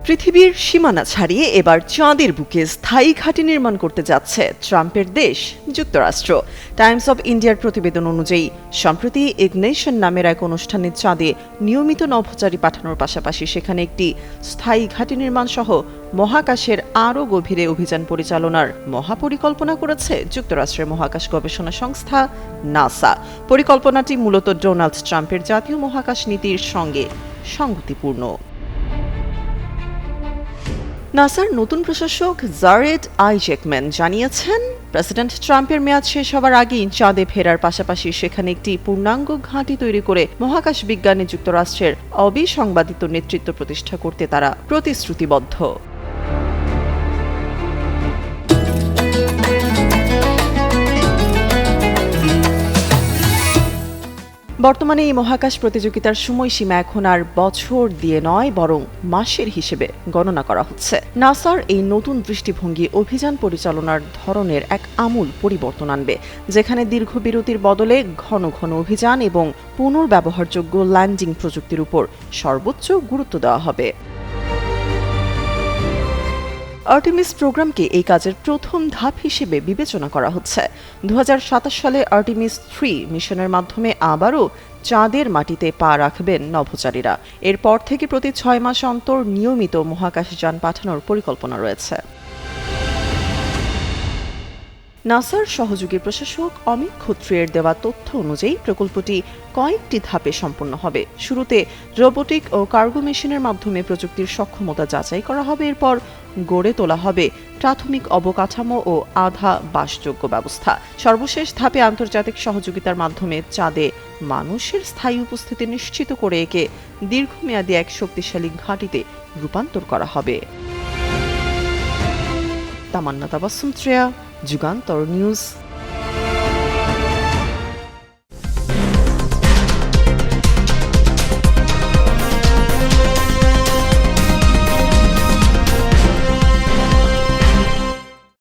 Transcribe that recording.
পৃথিবীর সীমানা ছাড়িয়ে এবার চাঁদের বুকে স্থায়ী ঘাঁটি নির্মাণ করতে যাচ্ছে ট্রাম্পের দেশ যুক্তরাষ্ট্র। টাইমস অব ইন্ডিয়ার প্রতিবেদন অনুযায়ী সম্প্রতি ইগনিশন নামের এক অনুষ্ঠানে চাঁদে নিয়মিত নভোচারী পাঠানোর পাশাপাশি সেখানে একটি স্থায়ী ঘাঁটি নির্মাণ সহ মহাকাশের আরও গভীরে অভিযান পরিচালনার মহাপরিকল্পনা করেছে যুক্তরাষ্ট্রের মহাকাশ গবেষণা সংস্থা নাসা। পরিকল্পনাটি মূলত ডোনাল্ড ট্রাম্পের জাতীয় মহাকাশ নীতির সঙ্গে সঙ্গতিপূর্ণ। নাসার নতুন প্রশাসক জারেড আইজ্যাকম্যান জানিয়েছেন, প্রেসিডেন্ট ট্রাম্পের মেয়াদ শেষ হওয়ার আগেই চাঁদে ফেরার পাশাপাশি সেখানে একটি পূর্ণাঙ্গ ঘাঁটি তৈরি করে মহাকাশ বিজ্ঞানে যুক্তরাষ্ট্রের অবিসংবাদিত নেতৃত্ব প্রতিষ্ঠা করতে তারা প্রতিশ্রুতিবদ্ধ। বর্তমানে এই মহাকাশ প্রতিযোগিতার সময়সীমা এখন আর বছর দিয়ে নয়, বরং মাসের হিসেবে গণনা করা হচ্ছে। নাসার এই নতুন দৃষ্টিভঙ্গি অভিযান পরিচালনার ধরনের এক আমূল পরিবর্তন আনবে, যেখানে দীর্ঘ বিরতির বদলে ঘন ঘন অভিযান এবং পুনর্ব্যবহারযোগ্য ল্যান্ডিং প্রযুক্তির উপর সর্বোচ্চ গুরুত্ব দেওয়া হবে। আর্টেমিস প্রোগ্রামকে এই কাজের প্রথম ধাপ হিসেবে বিবেচনা করা হচ্ছে। 2027 সালে আর্টেমিস 3 মিশনের মাধ্যমে আবারও চাঁদের মাটিতে পা রাখবেন নভোচারীরা। এরপর থেকে প্রতি 6 মাস অন্তর নিয়মিত মহাকাশযান পাঠানোর পরিকল্পনা রয়েছে। নাসার সহযোগী প্রশাসক অমিত খত্রিয়ের দেওয়া তথ্য অনুযায়ী প্রকল্পটি কয়েকটি ধাপে সম্পন্ন হবে। শুরুতে রোবোটিক ও কার্গো মেশিনের মাধ্যমে প্রযুক্তির সক্ষমতা যাচাই করা হবে। এরপর গড়ে তোলা হবে প্রাথমিক অবকাঠামো ও আধা বাসযোগ্য ব্যবস্থা। সর্বশেষ ধাপে আন্তর্জাতিক সহযোগিতার মাধ্যমে চাঁদে মানুষের স্থায়ী উপস্থিতি নিশ্চিত করে একে দীর্ঘমেয়াদী এক শক্তিশালী ঘাঁটিতে রূপান্তর করা হবে। তামান্না তাবাসসুম, যুগান্তর নিউজ।